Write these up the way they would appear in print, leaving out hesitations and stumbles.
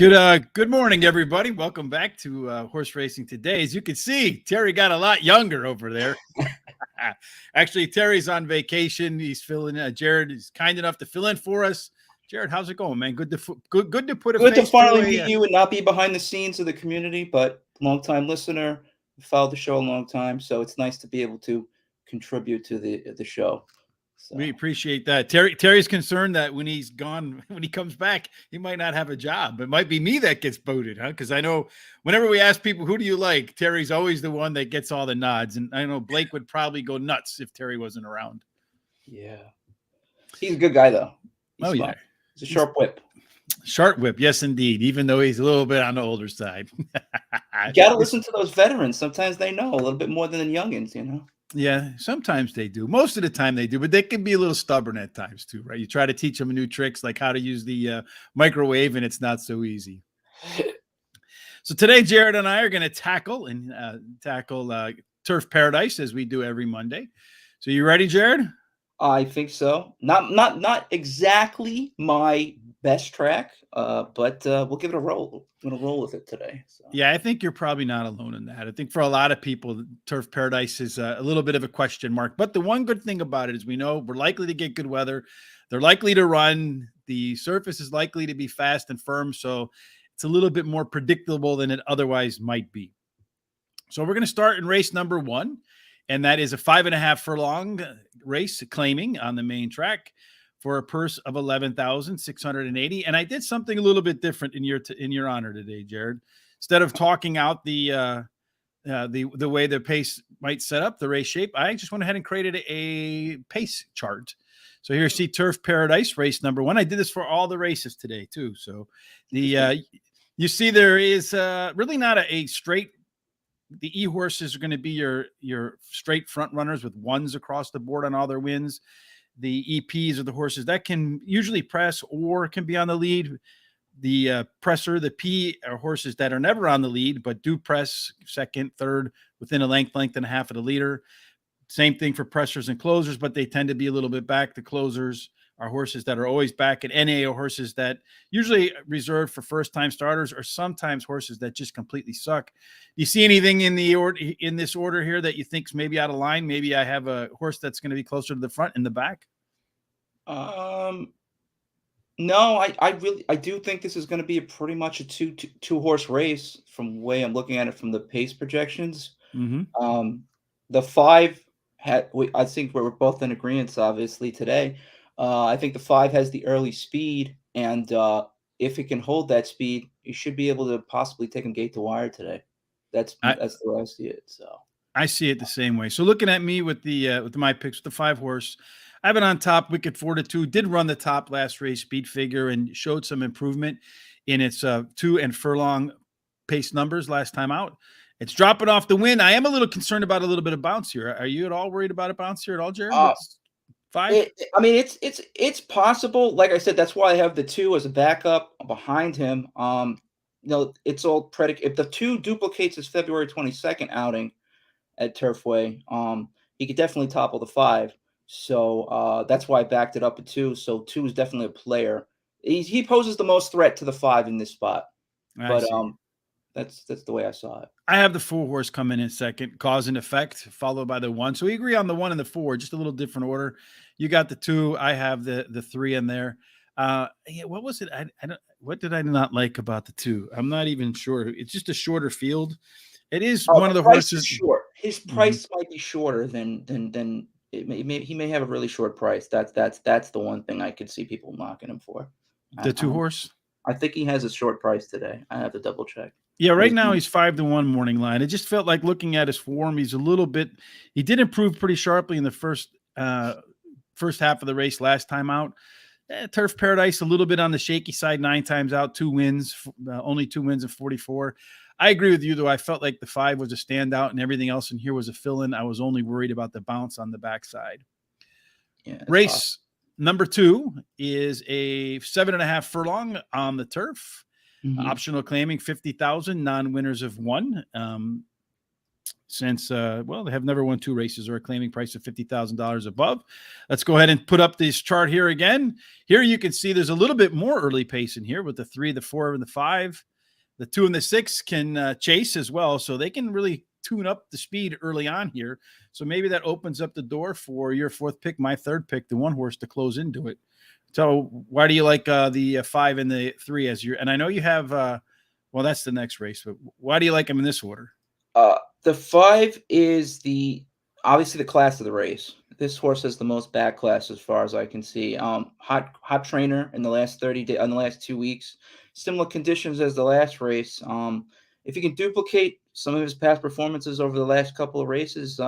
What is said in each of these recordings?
Good morning, everybody. Welcome back to Horse Racing Today. As you can see, Terry got a lot younger over there. Actually, Terry's on vacation. He's filling. Jared is kind enough to fill in for us. Jared, how's it going, man? Good to put a Good to face finally to meet you and not be behind the scenes of the community, but long-time listener, followed the show a long time, so it's nice to be able to contribute to the show. So. We appreciate that. Terry's concerned that when he's gone, when he comes back, he might not have a job. It might be me that gets voted, huh? Because I know whenever we ask people, who do you like? Terry's always the one that gets all the nods. And I know Blake would probably go nuts if Terry wasn't around. Yeah. He's a good guy, though. He's smart. He's a sharp whip. Sharp whip, yes, indeed, even though he's a little bit on the older side. You got to listen to those veterans. Sometimes they know a little bit more than the youngins, you know? Yeah, sometimes they do. Most of the time they do, but they can be a little stubborn at times too, right? You try to teach them new tricks like how to use the microwave, and it's not so easy. So today, Jared and I are going to tackle Turf Paradise as we do every Monday. So you ready, Jared? I think so. Not exactly my best track, but we'll give it a roll. I'm going to roll with it today. So. Yeah, I think you're probably not alone in that. I think for a lot of people, Turf Paradise is a little bit of a question mark. But the one good thing about it is we know we're likely to get good weather. They're likely to run. The surface is likely to be fast and firm. So it's a little bit more predictable than it otherwise might be. So we're going to start in race number 1. And that is a 5.5 furlong race claiming on the main track for a purse of $11,680. And I did something a little bit different in your honor today, Jared. Instead of talking out the way the pace might set up, the race shape, I just went ahead and created a pace chart. So here you see Turf Paradise, race number 1. I did this for all the races today too. So you see there is really not a straight. The E-horses are going to be your straight front runners with ones across the board on all their wins. The EPs are the horses that can usually press or can be on the lead. The presser, the P, are horses that are never on the lead, but do press second, third, within a length and a half of the leader. Same thing for pressers and closers, but they tend to be a little bit back. The closers are horses that are always back, and NA are horses that usually reserved for first-time starters or sometimes horses that just completely suck. Do you see anything in this order here that you think's maybe out of line? Maybe I have a horse that's going to be closer to the front and the back? No, I do think this is going to be pretty much a two horse race from the way I'm looking at it from the pace projections. Mm-hmm. The 5 I think we're both in agreement, obviously, today. I think the 5 has the early speed, and if it can hold that speed, you should be able to possibly take him gate to wire today. That's the way I see it. So I see it the same way. So looking at me with my picks with the 5 horse, I have it on top. Wicked Fortitude did run the top last race speed figure and showed some improvement in its 2 and furlong pace numbers last time out. It's dropping off the win. I am a little concerned about a little bit of bounce here. Are you at all worried about a bounce here at all, Jared? 5? It's possible. Like I said, that's why I have the 2 as a backup behind him. It's all predicated. If the 2 duplicates his February 22nd outing at Turfway, he could definitely topple the 5. So that's why I backed it up at 2. So 2 is definitely a player. He poses the most threat to the 5 in this spot. But that's the way I saw it. I have the 4 horse come in second, cause and effect, followed by the 1. So we agree on the 1 and the 4, just a little different order. You got the 2. I have the 3 in there. What was it? What did I not like about the 2? I'm not even sure. It's just a shorter field. It is one of the horses. Short. His price might be shorter than he may have a really short price. That's the one thing I could see people knocking him for. The 2 horse. I think he has a short price today. I have to double check. Yeah, right now he's 5-1 morning line. It just felt like looking at his form, he did improve pretty sharply in the first half of the race last time out. Turf Paradise, a little bit on the shaky side, 9 times out, 2 wins, only 2 wins of 44. I agree with you, though. I felt like the 5 was a standout and everything else in here was a fill-in. I was only worried about the bounce on the backside. Yeah, race number 2 is a 7.5 furlong on the turf. Mm-hmm. Optional claiming 50,000, non-winners of 1. since, well, they have never won 2 races or a claiming price of $50,000 above. Let's go ahead and put up this chart here again. Here you can see there's a little bit more early pace in here with the 3, the 4, and the 5. The 2 and the 6 can chase as well, so they can really tune up the speed early on here. So maybe that opens up the door for your 4th pick, my 3rd pick, the 1 horse, to close into it. So why do you like the 5 and the 3 as your? And I know you have. Well, that's the next race, but why do you like them in this order? The 5 is obviously the class of the race. This horse has the most back class as far as I can see. Hot trainer in the last 30 days, in the last 2 weeks. Similar conditions as the last race. If you can duplicate some of his past performances over the last couple of races,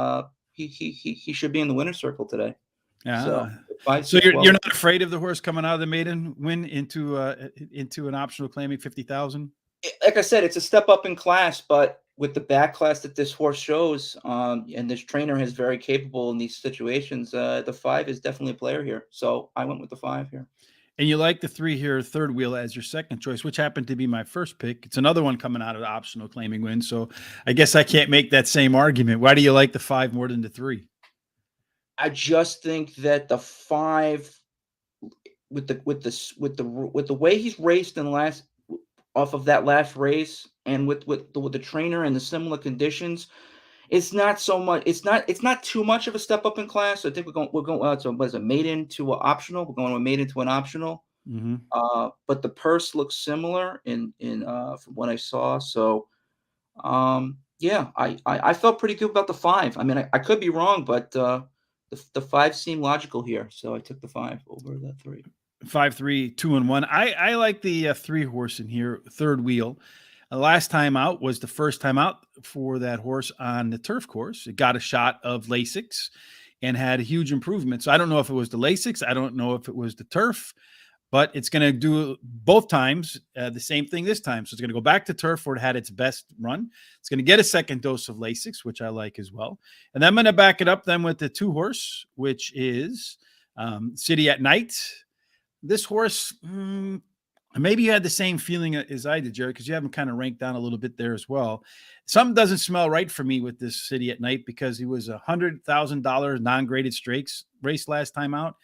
he should be in the winner's circle today. So Ah, five so sits you're well. you're not afraid of the horse coming out of the maiden win into an optional claiming 50,000? Like I said, it's a step up in class, but with the back class that this horse shows, and this trainer is very capable in these situations, the 5 is definitely a player here. So I went with the 5 here. And you like the 3 here, third wheel, as your second choice, which happened to be my first pick. It's another one coming out of the optional claiming win. So I guess I can't make that same argument. Why do you like the 5 more than the 3? I just think that the 5, with the way he's raced in the last, off of that last race, and with the trainer and the similar conditions, it's not so much. It's not too much of a step up in class. I think we're going. So was it maiden to an optional? We're going with maiden to an optional. Mm-hmm. But the purse looks similar in from what I saw. So yeah, I felt pretty good about the 5. I mean, I could be wrong, but the 5 seemed logical here, so I took the 5 over the 3. 5, 3, 2, and 1. I like the 3 horse in here, third wheel. Last time out was the first time out for that horse on the turf course. It got a shot of Lasix and had a huge improvement. So I don't know if it was the Lasix. I don't know if it was the turf, but it's going to do both times the same thing this time. So it's going to go back to turf where it had its best run. It's going to get a second dose of Lasix, which I like as well. And then I'm going to back it up then with the 2 horse, which is City at Night. This horse, maybe you had the same feeling as I did, Jerry, because you have him kind of ranked down a little bit there as well. Something doesn't smell right for me with this City at Night because he was $100,000 non-graded stakes race last time out.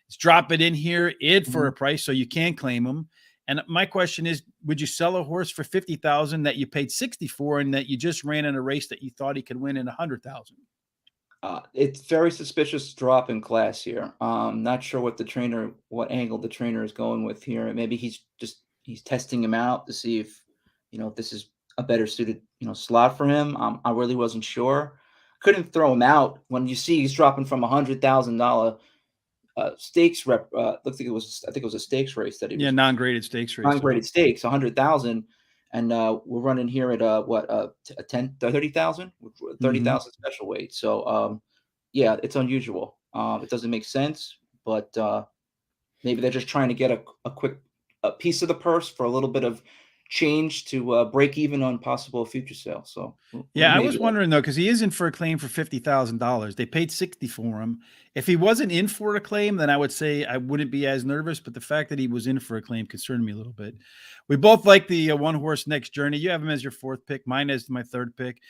It's drop it in here, for a price, so you can claim him. And my question is, would you sell a horse for 50,000 that you paid 60 for, and that you just ran in a race that you thought he could win in 100,000? It's very suspicious drop in class here. Not sure what angle the trainer is going with here. Maybe he's testing him out to see if if this is a better suited slot for him. I really wasn't sure. Couldn't throw him out when you see he's dropping from $100,000 stakes rep. Looks like I think it was a stakes race that he was Non-graded stakes race. non-graded stakes, 100,000. And we're running here at a 30,000 special weight. So yeah, it's unusual. It doesn't make sense, but maybe they're just trying to get a quick piece of the purse for a little bit of change to break even on possible future sales. So Yeah, I was wondering though, because he is in for a claim for $50,000. They paid 60 for him. If he wasn't in for a claim, then I would say I wouldn't be as nervous. But the fact that he was in for a claim concerned me a little bit. We both like the 1 horse Next Journey. You have him as your 4th pick. Mine as my 3rd pick.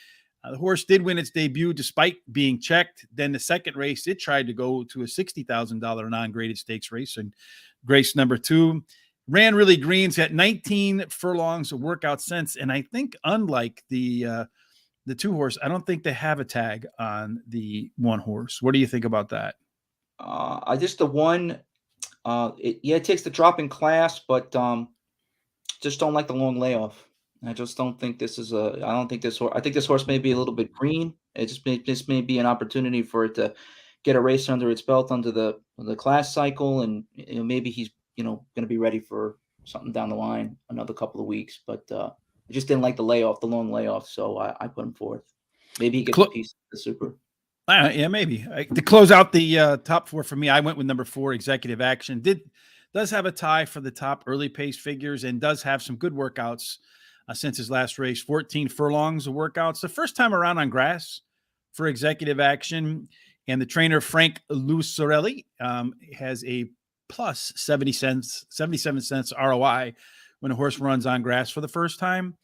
The horse did win its debut despite being checked. Then the second race, it tried to go to a $60,000 non-graded stakes race, and race number 2 ran really greens at 19 furlongs of workout since. And I think unlike the 2 horse, I don't think they have a tag on the 1 horse. What do you think about that? I just the one. It takes the drop in class, but just don't like the long layoff. I just don't think this is a. I don't think this horse. I think this horse may be a little bit green. This may be an opportunity for it to get a race under its belt under the class cycle, and maybe he's going to be ready for something down the line another couple of weeks. But I just didn't like the long layoff, so I put him forth. Maybe he gets a piece of the super. Yeah, maybe. To close out the top 4 for me, I went with number 4, Executive Action. Does have a tie for the top early pace figures and does have some good workouts since his last race. 14 furlongs of workouts. The first time around on grass for Executive Action. And the trainer, Frank Lucarelli, has a plus 77 cents ROI when a horse runs on grass for the first time.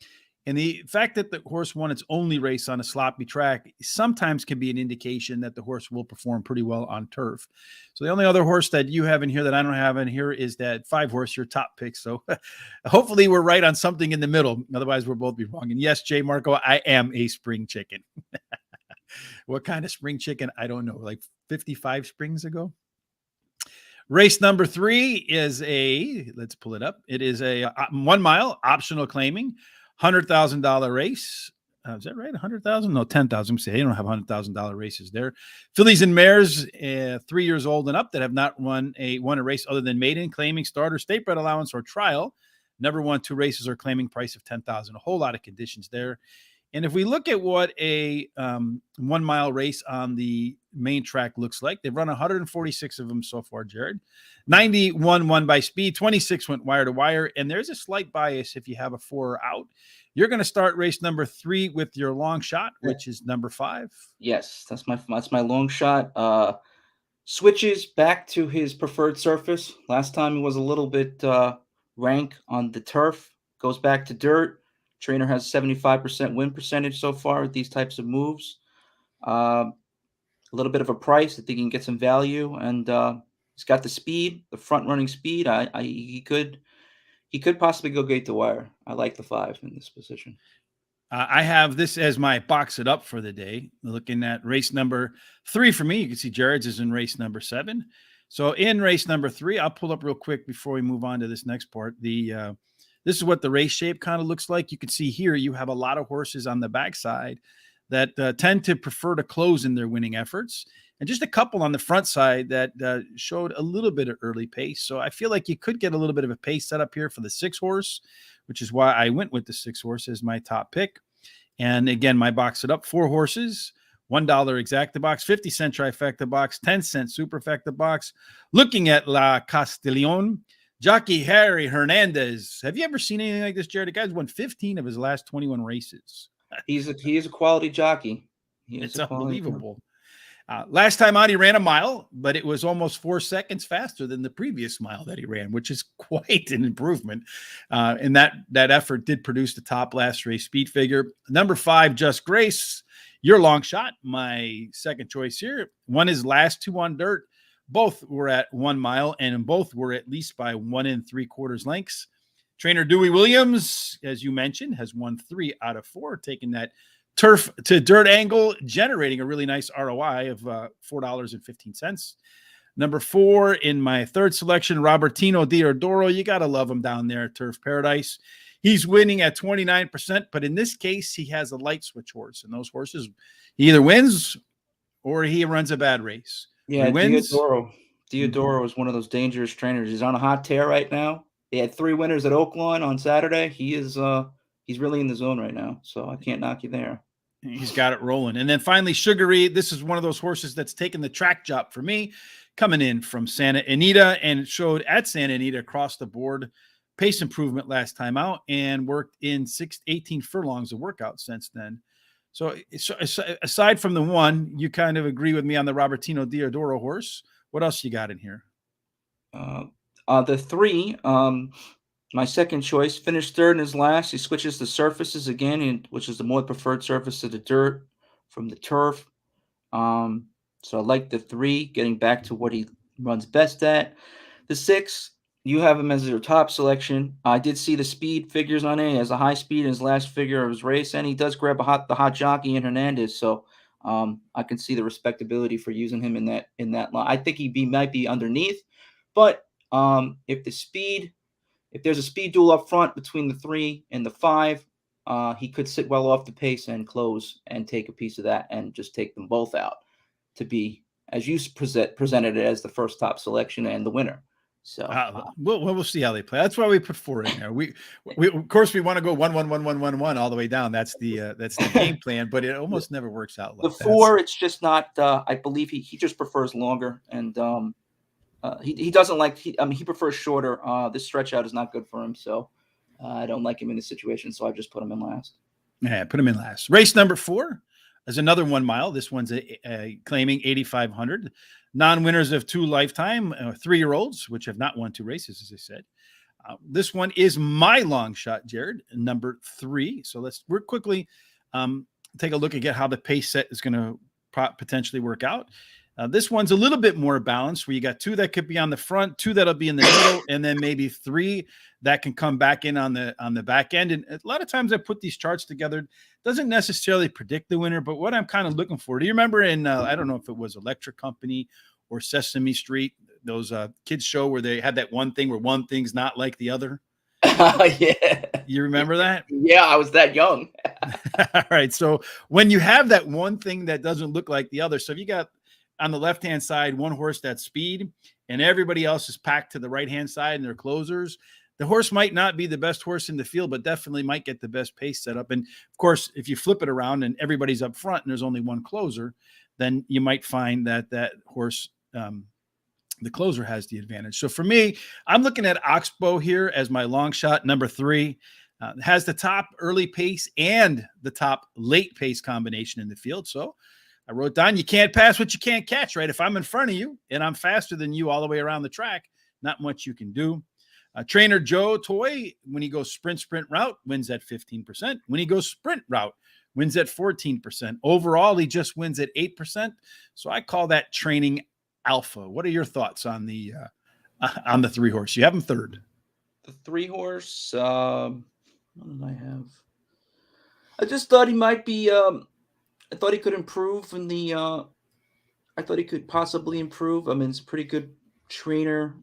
And the fact that the horse won its only race on a sloppy track sometimes can be an indication that the horse will perform pretty well on turf. So the only other horse that you have in here that I don't have in here is that 5 horse, your top pick. So hopefully we're right on something in the middle. Otherwise, we'll both be wrong. And yes, Jay Marco, I am a spring chicken. What kind of spring chicken? I don't know. Like 55 springs ago. Race number 3 is let's pull it up. It is a 1 mile optional claiming, $100,000 race. Is that right? 100,000? No, 10,000. Say they don't have $100,000 races there. Fillies and mares, 3 years old and up that have not won a race other than maiden, claiming, starter, state bred allowance, or trial. Never won 2 races or claiming price of 10,000. A whole lot of conditions there. And if we look at what a 1 mile race on the main track looks like, they've run 146 of them so far, Jared. 91 won by speed, 26 went wire to wire. And there's a slight bias if you have a 4 out. You're going to start race number 3 with your long shot, which is number 5. Yes, that's my long shot. Switches back to his preferred surface. Last time he was a little bit rank on the turf. Goes back to dirt. Trainer has 75% win percentage so far with these types of moves. A little bit of a price. I think he can get some value, and he's got the speed, the front running speed. He could possibly go gate to wire. I like the 5 in this position. I have this as my box it up for the day. Looking at race number 3 for me, you can see Jared's is in race number 7. So in race number 3, I'll pull up real quick before we move on to this next part. This is what the race shape kind of looks like. You can see here you have a lot of horses on the backside that tend to prefer to close in their winning efforts, and just a couple on the front side that showed a little bit of early pace. So I feel like you could get a little bit of a pace set up here for the 6 horse, which is why I went with the 6 horse as my top pick. And again, my box it up, 4 horses, $1 exacta box, 50-cent trifecta box, 10-cent superfecta box. Looking at La Castellon, Jockey Harry Hernandez. Have you ever seen anything like this, Jared? The guy's won 15 of his last 21 races. He is a quality jockey. It's unbelievable. Last time out, he ran a mile, but it was almost 4 seconds faster than the previous mile that he ran, which is quite an improvement. And that effort did produce the top last race speed figure. Number 5, Just Grace, your long shot, my second choice here. Won his last 2 on dirt. Both were at 1 mile, and both were at least by 1 3/4 lengths. Trainer Dewey Williams, as you mentioned, has won 3 out of 4, taking that turf to dirt angle, generating a really nice ROI of $4.15. Number 4 in my third selection, Robertino Diodoro. You got to love him down there at Turf Paradise. He's winning at 29%, but in this case, he has a light switch horse, and those horses, he either wins or he runs a bad race. Yeah, Diodoro is one of those dangerous trainers. He's on a hot tear right now. He had 3 winners at Oaklawn on Saturday. He's really in the zone right now, so I can't knock you there. He's got it rolling. And then finally, Sugary. This is one of those horses that's taken the track job for me, coming in from Santa Anita, and showed at Santa Anita across the board pace improvement last time out, and worked in 18 furlongs of workout since then. So aside from the 1, you kind of agree with me on the Robertino Diodoro horse. What else you got in here? The 3, my second choice, finished 3rd in his last. He switches the surfaces again, which is the more preferred surface to the dirt from the turf. So I like the 3, getting back to what he runs best at. The 6, you have him as your top selection. I did see the speed figures on it. He has a high speed in his last figure of his race, and he does grab the hot jockey in Hernandez. So I can see the respectability for using him in that line. I think he might be underneath, but if there's a speed duel up front between the 3 and the 5, he could sit well off the pace and close and take a piece of that and just take them both out to be, as you presented it, as the first top selection and the winner. So we'll see how they play. That's why we put 4 in there. We of course we want to go 1 1 1 1 1 1 all the way down. That's the game plan, but it almost never works out. Like the 4, it's just not. I believe he just prefers longer, and he doesn't like. He prefers shorter. This stretch out is not good for him, so I don't like him in this situation. So I just put him in last. Yeah, put him in last. Race number 4 is another 1 mile. This one's claiming 8,500. Non-winners of 2 lifetime 3-year-olds, which have not won 2 races, as I said. This one is my long shot, Jared, number 3. So we're quickly um, take a look at how the pace set is going to potentially work out. This one's a little bit more balanced, where you got 2 that could be on the front, 2 that'll be in the middle, and then maybe 3 that can come back in on the back end. And a lot of times I put these charts together, doesn't necessarily predict the winner, but what I'm kind of looking for. Do you remember in I don't know if it was Electric Company or Sesame Street, those kids show where they had that one thing where one thing's not like the other? Yeah. You remember that? Yeah, I was that young. All right. So when you have that one thing that doesn't look like the other, so if you got on the left-hand side one horse that's speed and everybody else is packed to the right-hand side and they're closers, the horse might not be the best horse in the field, but definitely might get the best pace set up. And of course, if you flip it around and everybody's up front and there's only one closer, then you might find that horse, the closer, has the advantage. So for me, I'm looking at Oxbow here as my long shot, number 3. Has the top early pace and the top late pace combination in the field. So I wrote down, you can't pass what you can't catch, right? If I'm in front of you and I'm faster than you all the way around the track, not much you can do. Trainer Joe Toy, when he goes sprint route, wins at 15%. When he goes sprint route, wins at 14%. Overall, he just wins at 8%. So I call that training alpha. What are your thoughts on the 3 horse? You have him third. The 3 horse. What did I have? I just thought he might be. I thought he could improve in the. I thought he could possibly improve. I mean, it's a pretty good trainer.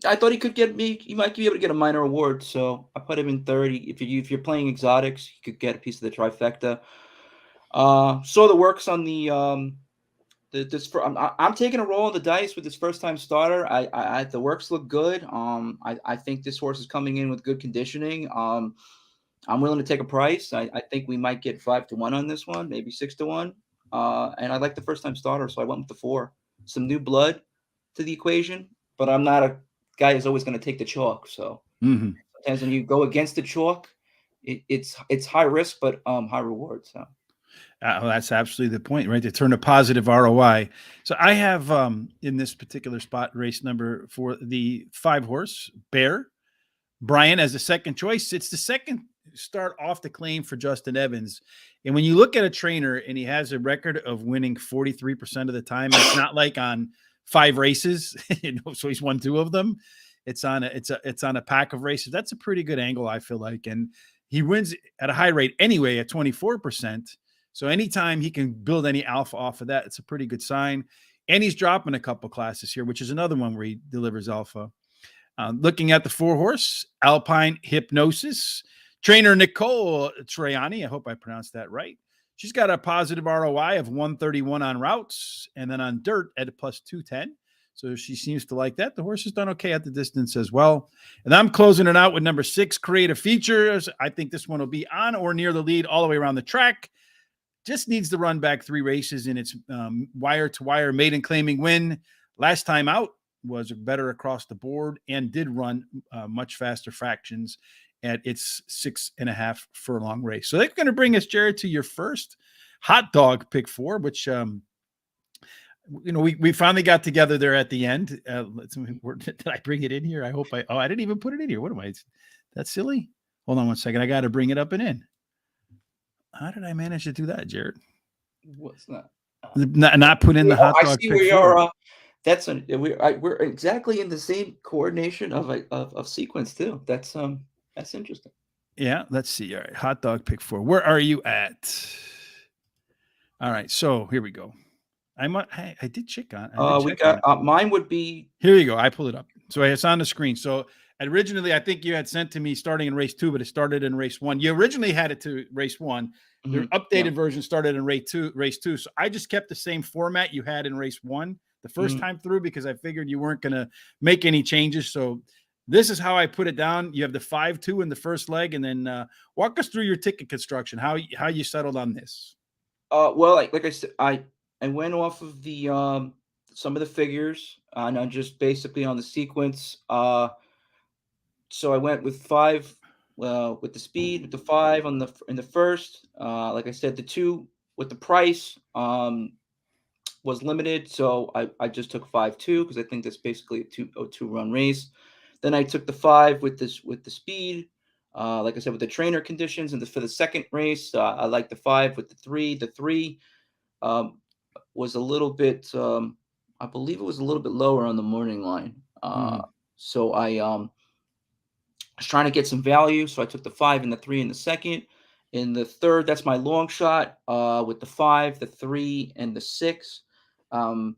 I thought he could get me. He might be able to get a minor award, so I put him in 30. If you're playing exotics, you could get a piece of the trifecta. Saw the works on the I'm taking a roll on the dice with this first time starter. The works look good. I think this horse is coming in with good conditioning. I'm willing to take a price. I think we might get 5-1 on this one, maybe 6-1. And I like the first time starter, so I went with the 4. Some new blood to the equation, but I'm not a guy who's always going to take the chalk. So sometimes when you go against the chalk, it's high risk but high reward. So that's absolutely the point, right? To turn a positive ROI. So I have in this particular spot race number 4, the 5 horse Bear Brian as the second choice. It's the second start off the claim for Justin Evans. And when you look at a trainer and he has a record of winning 43% of the time, it's not like on 5 races, so he's won 2 of them. It's on a pack of races. That's a pretty good angle, I feel like. And he wins at a high rate anyway at 24%. So anytime he can build any alpha off of that, it's a pretty good sign. And he's dropping a couple classes here, which is another one where he delivers alpha. Looking at the 4 horse, Alpine Hypnosis, trainer Nicole Traiani. I hope I pronounced that right. She's got a positive ROI of 131 on routes and then on dirt at a plus 210. So she seems to like that. The horse has done okay at the distance as well. And I'm closing it out with number 6, Creative Features. I think this one will be on or near the lead all the way around the track. Just needs to run back 3 races in its wire-to-wire maiden claiming win. Last time out was better across the board and did run much faster fractions at its 6.5 furlong race. So that's going to bring us, Jared, to your first hot dog pick 4, which we finally got together there at the end. Did I bring it in here? I hope I didn't even put it in here. What am I? That's silly. Hold on one second. I got to bring it up and in. How did I manage to do that, Jared? What's that? Not put in the hot dog. I see where you are. We're exactly in the same coordination of sequence too. That's interesting. Yeah, let's see. All right, hot dog pick 4. Where are you at? All right, so here we go. I did check on. We got mine would be here. You go. I pulled it up, so it's on the screen. So originally, I think you had sent to me starting in race 2, but it started in race 1. You originally had it to race 1. The updated version started in race 2. So I just kept the same format you had in race 1 the first time through because I figured you weren't going to make any changes. So this is how I put it down. You have the 5-2 in the first leg, and then walk us through your ticket construction. How you settled on this? Well, like I said, I went off of the some of the figures, and I'm just basically on the sequence. So I went with 5, with the speed, with the 5 in the first. Like I said, the 2 with the price was limited, so I just took 5-2 because I think that's basically a 2 run race. Then I took the 5 with the speed. Like I said, with the trainer conditions, and for the second race, I like the 5 with the 3. The 3 um, was a little bit, I believe it was a little bit lower on the morning line. Mhm. So I was trying to get some value, so I took the 5 and the 3 in the second. In the third, that's my long shot with the 5, the 3, and the 6. Um,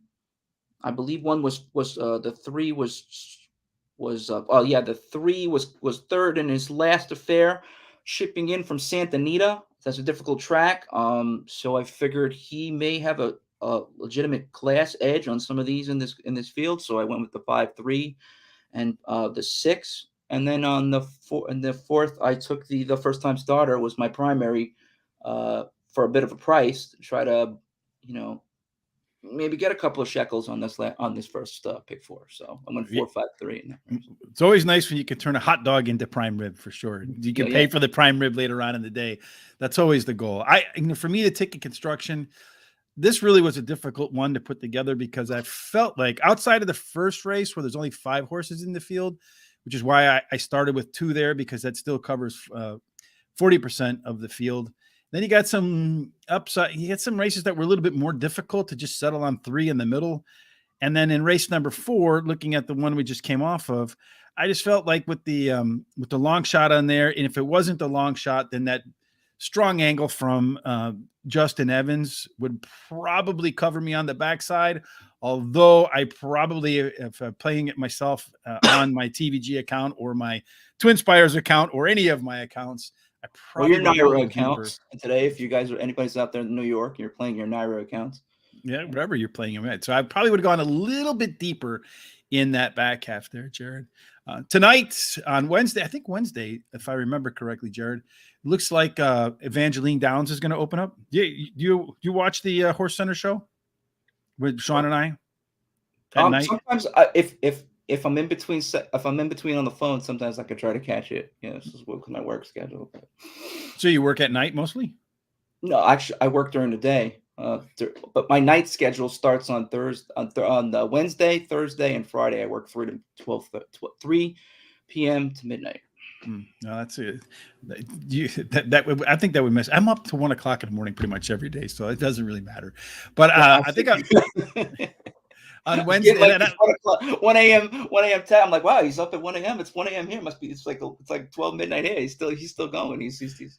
I believe one was the 3 was oh yeah, the 3 was third in his last affair, shipping in from Santa Anita. That's a difficult track. So I figured he may have a legitimate class edge on some of these in this field. So I went with the 5-3 and the 6. And then on the fourth, I took the first time starter was my primary for a bit of a price to try to, you know, maybe get a couple of shekels on this first pick 4. So I went Ye 4-5-3 in that race. It's always nice when you can turn a hot dog into prime rib for sure. You Yeah, can yeah. pay for the prime rib later on in the day. That's always the goal. For me, the ticket construction, this really was a difficult one to put together because I felt like outside of the first race where there's only 5 horses in the field, which is why I started with 2 there because that still covers 40% of the field. Then you got some upside. You get some races that were a little bit more difficult to just settle on 3 in the middle. And then in race number 4, looking at the one we just came off of, I just felt like with the long shot on there, and if it wasn't the long shot, then that strong angle from Justin Evans would probably cover me on the backside. Although I probably, if I'm playing it myself on my TVG account or my Twin Spires account or any of my accounts, I Or probably your would have Naira gone deeper. accounts today. If you guys are anybody's out there in New York, you're playing your Naira accounts. Yeah, wherever you're playing them at. So I probably would have gone a little bit deeper in that back half there, Jared. Tonight on Wednesday, I think Wednesday, if I remember correctly, Jared, looks like Evangeline Downs is going to open up. Yeah, you watch the Horse Center show with Sean and I at night? Sometimes if I'm in between if I'm in between on the phone, sometimes I could try to catch it. You know, this is with my work schedule. But So you work at night mostly? no, actually, I work during the day. But my night schedule starts on Thursday, on Wednesday, Thursday, and Friday. I work 3 to 3 p.m. to midnight. No, that's it. I think that would miss. I'm up to 1 o'clock in the morning pretty much every day, so it doesn't really matter. But Yeah, I think on I'm getting Wednesday, like this 1 a.m. 1 a.m. time. I'm like, wow, he's up at 1 a.m. It's 1 a.m. here. Must be it's like 12 midnight here. He's still going. He's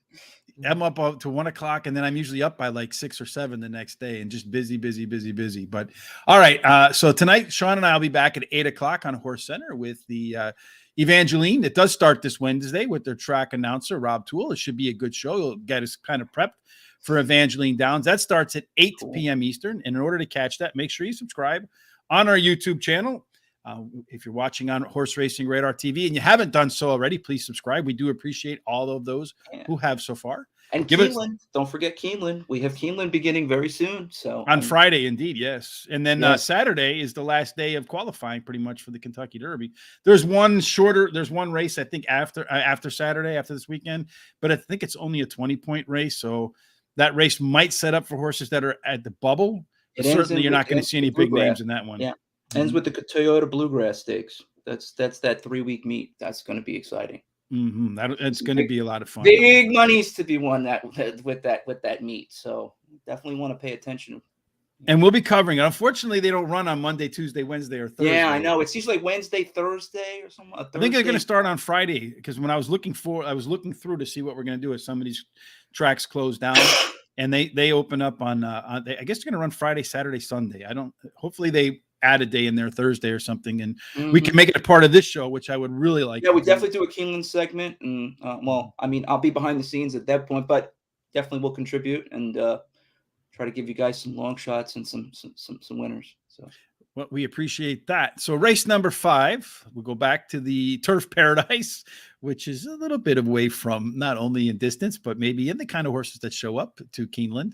I'm up to 1 o'clock, and then I'm usually up by like 6 or 7 the next day, and just busy, busy, busy, busy. But all right, so tonight, Sean and I will be back at 8 o'clock on Horse Center with the Evangeline. It does start this Wednesday with their track announcer Rob Toole. It should be a good show. It'll get us kind of prepped for Evangeline Downs. That starts at 8 p.m. Eastern. And in order to catch that, make sure you subscribe on our YouTube channel. If you're watching on Horse Racing Radar TV and you haven't done so already, please subscribe. We do appreciate all of those who have so far. And Keeneland, don't forget Keeneland. We have Keeneland beginning very soon. So on Friday, indeed, yes. And then yes. Saturday is the last day of qualifying, pretty much for the Kentucky Derby. There's one race I think after Saturday, after this weekend, but I think it's only a 20-point race. So that race might set up for horses that are at the bubble. Certainly, you're not going to see any big names in that one. Yeah, ends with the Toyota Bluegrass Stakes. That's that 3-week meet. That's going to be exciting. It's going to be a lot of fun. Big monies to be won with that meet. So definitely want to pay attention. And we'll be covering it. Unfortunately, they don't run on Monday, Tuesday, Wednesday, or Thursday. Yeah, I know. It's usually Wednesday, Thursday, or something. I think they're going to start on Friday because when I was looking through to see what we're going to do as some of these tracks close down, and they open up on I guess they're going to run Friday, Saturday, Sunday. Hopefully they add a day in there Thursday or something, and we can make it a part of this show, which I would really like. Yeah, we definitely do a Keeneland segment, and well, I mean, I'll be behind the scenes at that point, but definitely will contribute and try to give you guys some long shots and some winners. So, well, we appreciate that. So race number 5, we'll go back to the Turf Paradise, which is a little bit away from not only in distance, but maybe in the kind of horses that show up to Keeneland.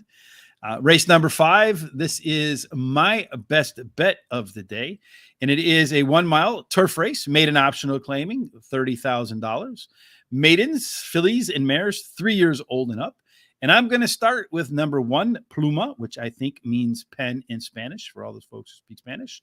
Race number 5, this is my best bet of the day, and it is a 1-mile turf race, maiden optional claiming $30,000. Maidens, fillies, and mares 3 years old and up. And I'm going to start with number 1, Pluma, which I think means pen in Spanish for all those folks who speak Spanish.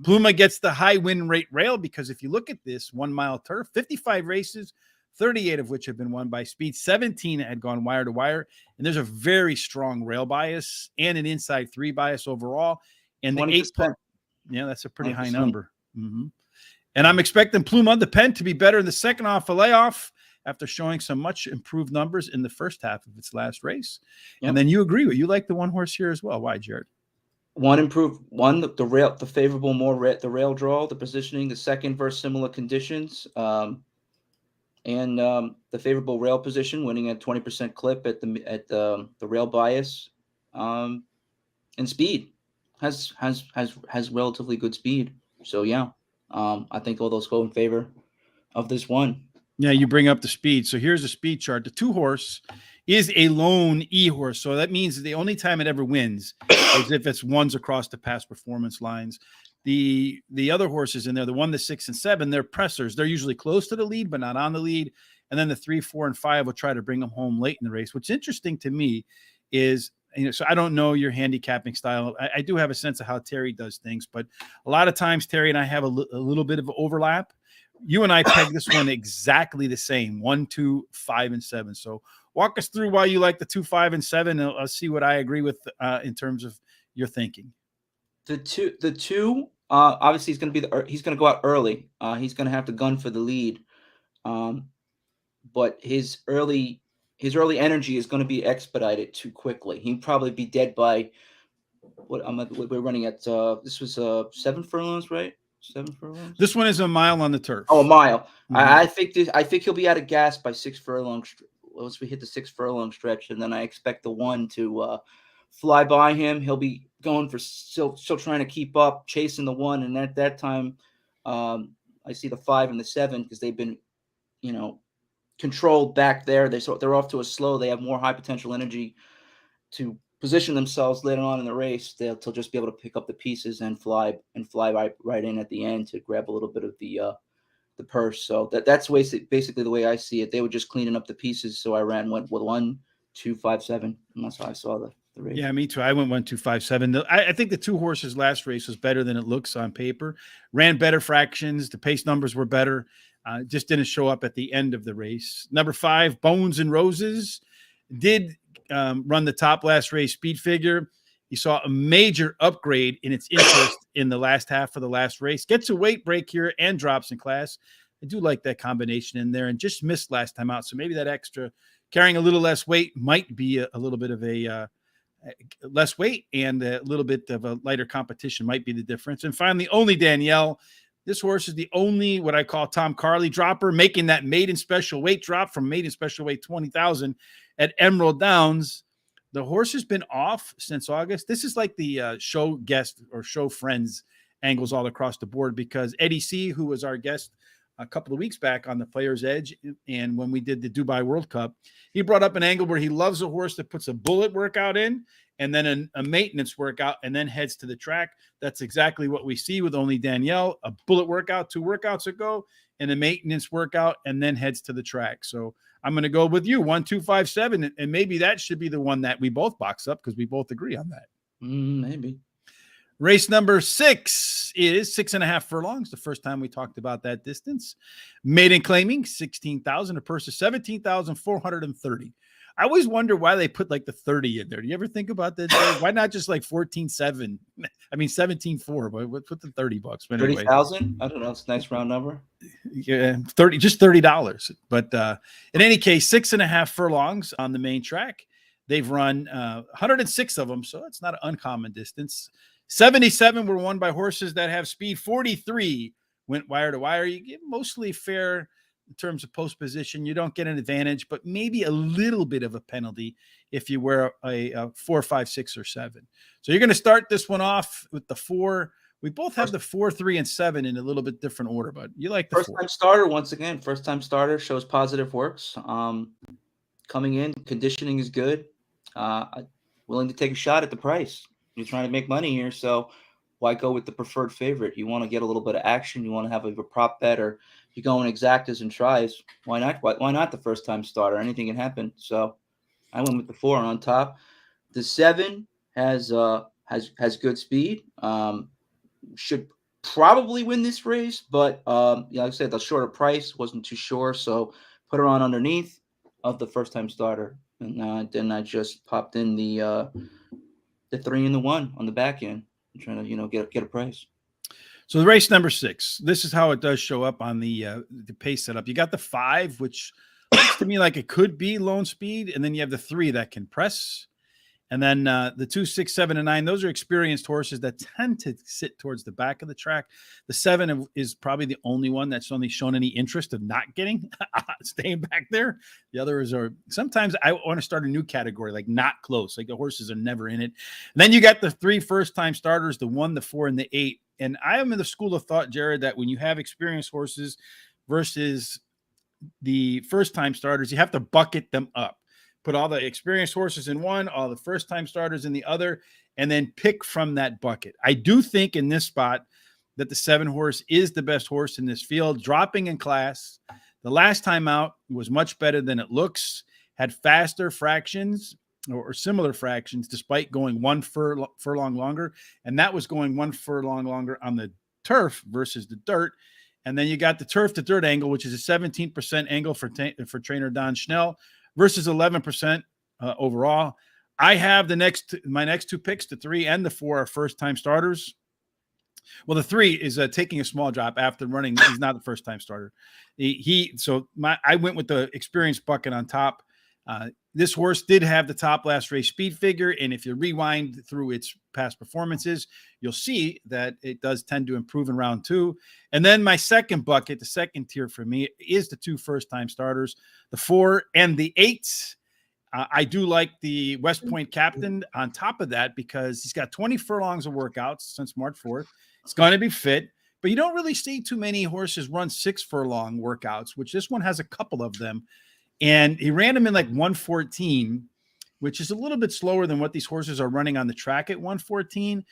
Pluma gets the high win rate rail because if you look at this 1 mile turf, 55 races, 38 of which have been won by speed, 17 had gone wire to wire. And there's a very strong rail bias and an inside 3 bias overall. And the 20%. yeah, that's a pretty 20%. high number. Mm-hmm. And I'm expecting Pluma, the pen, to be better in the second off a layoff after showing some much improved numbers in the first half of its last race. Yep. And then you agree with, you like the one horse here as well. Why, Jared? One improved, one, the rail, the favorable, the rail draw, the positioning, the second versus similar conditions, and the favorable rail position, winning at 20% clip at the rail bias, and speed has relatively good speed. So yeah, I think all those go in favor of this one. Yeah, you bring up the speed. So here's a speed chart. The 2 horse is a lone E horse. So that means the only time it ever wins is if it's ones across the past performance lines. The other horses in there, the 1, the 6, and 7, they're pressers. They're usually close to the lead, but not on the lead. And then the 3, 4, and 5 will try to bring them home late in the race. What's interesting to me is, so I don't know your handicapping style. I do have a sense of how Terry does things, but a lot of times Terry and I have a little bit of overlap. You and I pegged this one exactly the same, 1, 2, 5, and 7. So walk us through why you like the 2, 5, and 7. And I'll see what I agree with in terms of your thinking. The two, obviously he's going to go out early. He's going to have to gun for the lead. But his early energy is going to be expedited too quickly. He'd probably be dead by what we're running at. This was 7 furlongs, right? 7 furlongs. This one is a mile on the turf. Oh, a mile. Mm-hmm. I think he'll be out of gas by 6 furlongs. Once we hit the 6 furlong stretch, and then I expect the 1 to fly by him. He'll be going for still trying to keep up, chasing the 1, and at that time, I see the 5 and the 7 because they've been, controlled back there. They're off to a slow. They have more high potential energy to position themselves later on in the race. They'll just be able to pick up the pieces and fly right in at the end to grab a little bit of the purse. So that's basically the way I see it. They were just cleaning up the pieces. So I went with 1, 2, 5, 7. And that's how I saw the race. Yeah, me too. I went 1, 2, 5, 7. I think the 2 horses last race was better than it looks on paper. Ran better fractions. The pace numbers were better. Just didn't show up at the end of the race. Number 5, Bones and Roses, did run the top last race speed figure. You saw a major upgrade in its interest in the last half of the last race. Gets a weight break here and drops in class. I do like that combination in there and just missed last time out. So maybe that extra carrying a little less weight might be a little bit of a less weight and a little bit of a lighter competition might be the difference. And finally, Only Danielle. This horse is the only what I call Tom Carley dropper, making that maiden special weight drop from maiden special weight 20,000 at Emerald Downs. The horse has been off since August. This is like the show guest or show friends angles all across the board because Eddie C., who was our guest a couple of weeks back on the Player's Edge, and when we did the Dubai World Cup, he brought up an angle where he loves a horse that puts a bullet workout in and then a maintenance workout and then heads to the track. That's exactly what we see with Only Danielle, a bullet workout, 2 workouts ago, and a maintenance workout, and then heads to the track. So I'm going to go with you, 1, 2, 5, 7, and maybe that should be the one that we both box up because we both agree on that. Maybe. Race number 6 is 6.5 furlongs. The first time we talked about that distance. Maiden claiming 16,000, a purse of 17,430. I always wonder why they put like the 30 in there. Do you ever think about that? Why not just like 14,7? I mean, 17,4. But put the $30. But anyway. 30,000? I don't know. It's a nice round number. Yeah, $30. But in any case, 6.5 furlongs on the main track. They've run 106 of them, so it's not an uncommon distance. 77 were won by horses that have speed. 43 went wire to wire. You get mostly fair in terms of post position. You don't get an advantage, but maybe a little bit of a penalty if you wear a 4, 5, 6, or 7. So you're going to start this one off with the 4. We both have the 4, 3, and 7 in a little bit different order, but you like the first-time starter once again. First-time starter shows positive works. Coming in, conditioning is good. Willing to take a shot at the price. You're trying to make money here, so why go with the preferred favorite? You want to get a little bit of action. You want to have a prop bet, or you go in exactas and tries. Why not? Why not the first time starter? Anything can happen. So I went with the 4 on top. The 7 has good speed. Should probably win this race, but like I said, the shorter price, wasn't too sure, so put her on underneath of the first time starter, and then I just popped in the 3 and the 1 on the back end, I'm trying to get a price. So the race number 6, this is how it does show up on the pace setup. You got the 5, which looks to me like it could be lone speed, and then you have the 3 that can press. And then the 2, 6, 7, and 9, those are experienced horses that tend to sit towards the back of the track. The 7 is probably the only one that's only shown any interest of not getting staying back there. The others are sometimes I want to start a new category, like not close, like the horses are never in it. And then you got the 3 first time starters, the 1, the 4, and the 8. And I am in the school of thought, Jared, that when you have experienced horses versus the first time starters, you have to bucket them up. Put all the experienced horses in one, all the first time starters in the other, and then pick from that bucket. I do think in this spot that the 7 horse is the best horse in this field, dropping in class. The last time out was much better than it looks, had faster fractions or similar fractions, despite going 1 furlong longer. And that was going 1 furlong longer on the turf versus the dirt. And then you got the turf to dirt angle, which is a 17% angle for trainer Don Schnell versus 11% overall. I have my next 2 picks, the 3 and the 4, are first time starters. Well, the 3 is taking a small drop after running. He's not the first time starter. I went with the experienced bucket on top. This horse did have the top last race speed figure, and if you rewind through its past performances, you'll see that it does tend to improve in round 2. And then my second bucket, the second tier for me, is the 2 first-time starters, the 4 and the 8. I do like the West Point captain on top of that because he's got 20 furlongs of workouts since March 4th. It's going to be fit, but you don't really see too many horses run 6 furlong workouts, which this one has a couple of them. And he ran him in like 114, which is a little bit slower than what these horses are running on the track at 114.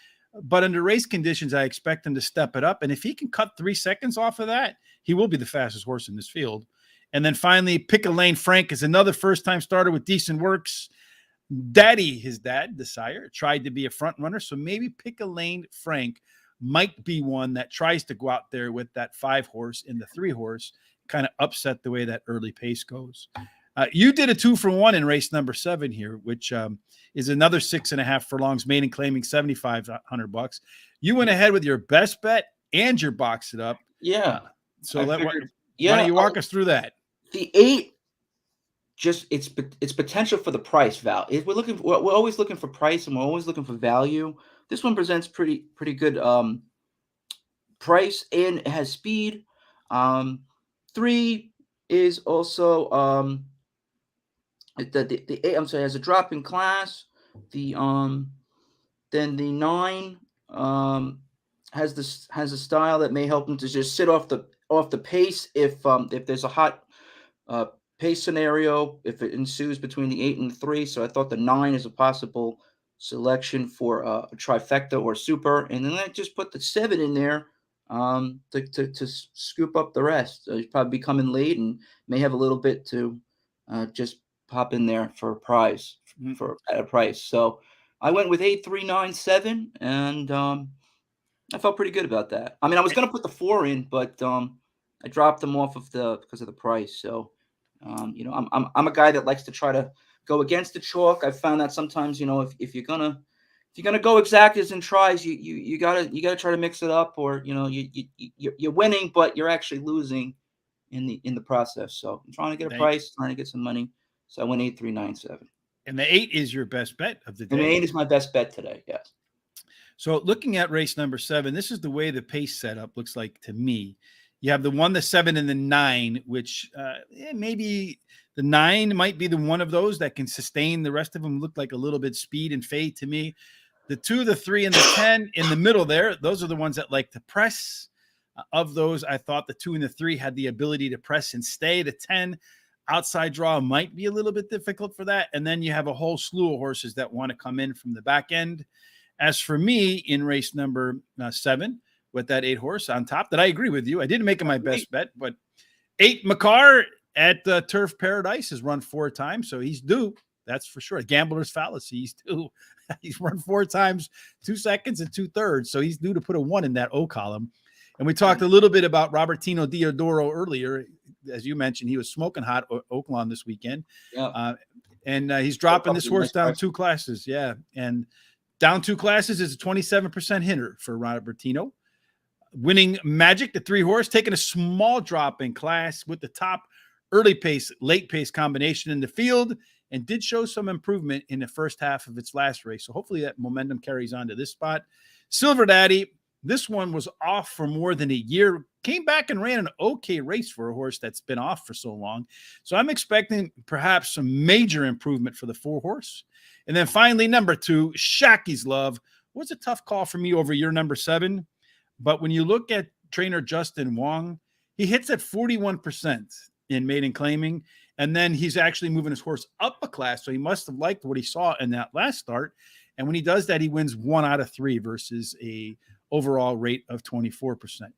But under race conditions, I expect him to step it up. And if he can cut 3 seconds off of that, he will be the fastest horse in this field. And then finally, Pick a Lane Frank is another first-time starter with decent works. His dad, the sire, tried to be a front runner. So maybe Pick a Lane Frank might be one that tries to go out there with that 5 horse and the 3 horse, kind of upset the way that early pace goes. You did a 2 for 1 in race number 7 here, which is another 6.5 furlongs made and claiming $7,500. You went ahead with your best bet and your box it up. Yeah. So why don't you walk us through that? The 8, just it's potential for the price, Val. If we're always looking for price and we're always looking for value. This one presents pretty good price and it has speed. 3 is also the 8. I'm sorry, has a drop in class. The then the 9 has a style that may help him to just sit off the pace if there's a hot pace scenario, if it ensues between the 8 and the 3. So I thought the 9 is a possible selection for a trifecta or super, and then I just put the 7 in there to scoop up the rest. He's probably be coming late and may have a little bit to just pop in there for a prize, at a price. So I went with 8, 3, 9, 7, and I felt pretty good about that. I mean, I was going to put the 4 in, but I dropped them off because of the price. So I'm a guy that likes to try to go against the chalk. I've found that sometimes, if you're gonna go exactas and tries, you gotta try to mix it up, or you're winning, but you're actually losing in the process. So I'm trying to get a price, trying to get some money. So I went 8, 3, 9, 7. And the 8 is your best bet of the day. And the 8 is my best bet today. Yes. So looking at race number 7, this is the way the pace setup looks like to me. You have the 1, the 7, and the 9, which maybe the 9 might be the one of those that can sustain. The rest of them look like a little bit speed and fade to me. The 2, the 3, and the 10 in the middle there, those are the ones that like to press. Of those, I thought the 2 and the 3 had the ability to press and stay. The 10 outside draw might be a little bit difficult for that. And then you have a whole slew of horses that want to come in from the back end. As for me in race number 7, with that 8 horse on top, that I agree with you. I didn't make it my best bet, but 8 Makar at Turf Paradise has run 4 times, so he's due. That's for sure. A gambler's fallacy. He's run 4 times, 2 seconds and 2/3. So he's due to put a 1 in that O column. And we talked a little bit about Robertino Diodoro earlier. As you mentioned, he was smoking hot Oaklawn this weekend. Yeah. And he's dropping this horse down 2 classes. Yeah. And down 2 classes is a 27% hitter for Robertino. Winning Magic, the 3 horse, taking a small drop in class with the top early pace, late pace combination in the field, and did show some improvement in the first half of its last race. So hopefully that momentum carries on to this spot. Silver Daddy, this one was off for more than a year, came back and ran an okay race for a horse that's been off for so long. So I'm expecting perhaps some major improvement for the 4 horse. And then finally, number 2, Shacky's Love, was a tough call for me over your number 7. But when you look at trainer Justin Wong, he hits at 41% in maiden claiming. And then he's actually moving his horse up a class. So he must have liked what he saw in that last start. And when he does that, he wins 1 out of 3 versus a overall rate of 24%.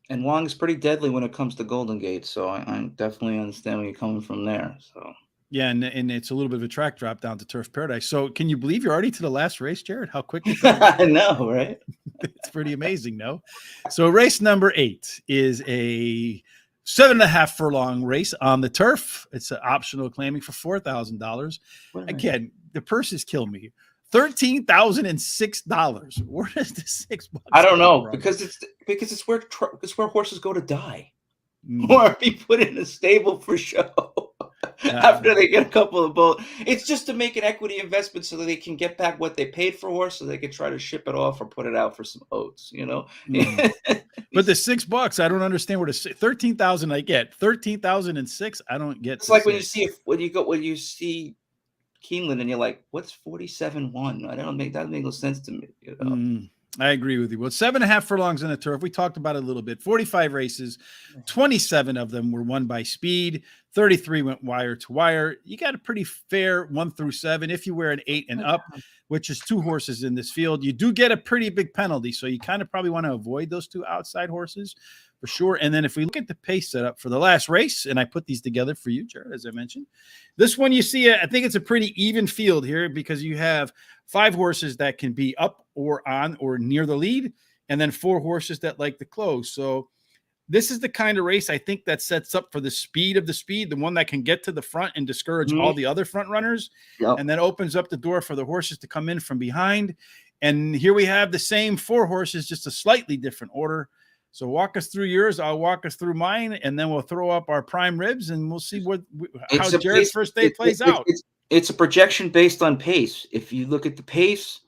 And Wong's pretty deadly when it comes to Golden Gate. So I definitely understand where you're coming from there. So yeah, and it's a little bit of a track drop down to Turf Paradise. So can you believe you're already to the last race, Jared? How quick it goes? I know, right? It's pretty amazing, no? So race number 8 is a 7.5 furlong race on the turf. It's an optional claiming for $4,000. Again, the purses kill me. $13,006. Where does the $6? I don't know, because it's where horses go to die, or be put in a stable for show after they get a couple of both. It's just to make an equity investment so that they can get back what they paid for horse, so they can try to ship it off or put it out for some oats. But the $6, I don't understand where the 13,000 I get. 13,006, I don't get. It's like when you see Keeneland and you're like, what's 47-1? That make no sense to me. I agree with you. Well, 7.5 furlongs on the turf. We talked about it a little bit. 45 races, 27 of them were won by speed. 33 went wire to wire. You got a pretty fair 1 through 7. If you wear an 8 and up, which is 2 horses in this field, you do get a pretty big penalty. So you kind of probably want to avoid those 2 outside horses for sure. And then if we look at the pace setup for the last race, and I put these together for you, Jared, as I mentioned, this one you see, I think it's a pretty even field here because you have 5 horses that can be up or on or near the lead, and then 4 horses that like to close. So this is the kind of race I think that sets up for the speed of the speed, the one that can get to the front and discourage all the other front runners, and then opens up the door for the horses to come in from behind. And here we have the same 4 horses, just a slightly different order. So walk us through yours. I'll walk us through mine, and then we'll throw up our prime ribs, and we'll see how Jared's first day plays out. It's a projection based on pace. If you look at the pace,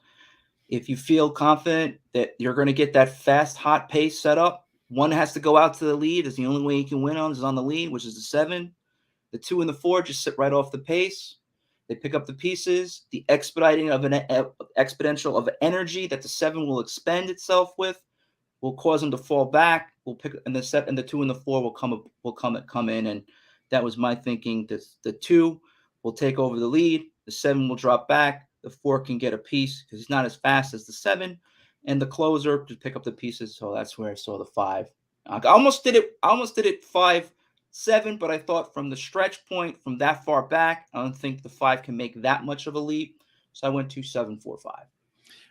if you feel confident that you're going to get that fast, hot pace set up, one has to go out to the lead. Is the only way you can win on is on the lead, which is the 7. The 2 and the 4 just sit right off the pace. They pick up the pieces. The expediting of an exponential of energy that the 7 will expend itself with will cause them to fall back. We'll pick, and the 2 and the 4 will come in, and that was my thinking. The 2 will take over the lead. The 7 will drop back. The 4 can get a piece because he's not as fast as the 7, and the closer to pick up the pieces. So that's where I saw the 5. I almost did it 5-7, but I thought from the stretch point from that far back, I don't think the 5 can make that much of a leap. So I went 2-7-4-5.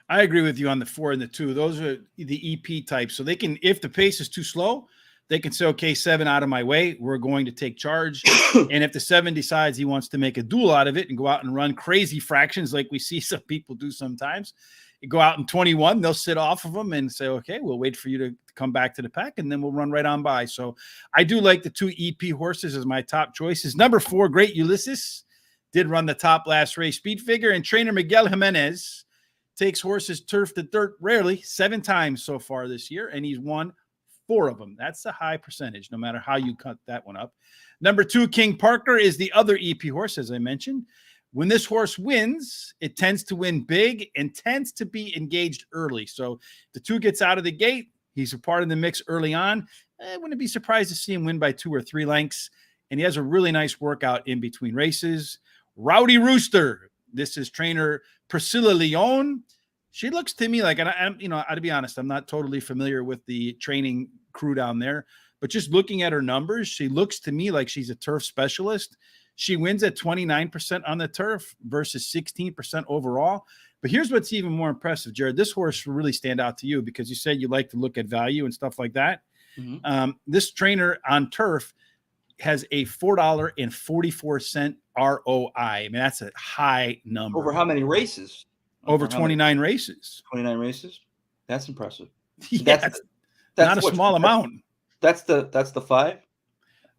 I agree with you on the 4 and the 2. Those are the EP types. So they can, if the pace is too slow, they can say, okay, 7 out of my way. We're going to take charge. And if the 7 decides he wants to make a duel out of it and go out and run crazy fractions like we see some people do sometimes, you go out in 21, they'll sit off of them and say, okay, we'll wait for you to come back to the pack, and then we'll run right on by. So I do like the 2 EP horses as my top choices. Number 4, Great Ulysses, did run the top last race speed figure, and trainer Miguel Jimenez takes horses turf to dirt rarely, 7 times so far this year, and he's won 4 of them. That's a high percentage, no matter how you cut that one up. Number 2, King Parker, is the other EP horse, as I mentioned. When this horse wins, it tends to win big and tends to be engaged early. So the 2 gets out of the gate. He's a part of the mix early on. I wouldn't be surprised to see him win by 2 or 3 lengths. And he has a really nice workout in between races. Rowdy Rooster. This is trainer Priscilla Leone. She looks to me like, and to be honest, I'm not totally familiar with the training crew down there, but just looking at her numbers, she looks to me like she's a turf specialist. She wins at 29% on the turf versus 16% overall. But here's what's even more impressive, Jared. This horse will really stand out to you because you said you like to look at value and stuff like that. This trainer on turf has a $4.44 ROI. I mean, that's a high number. Over how many races? Over 29 races. 29 races. That's impressive. Yeah, that's not a small amount. That's the 5.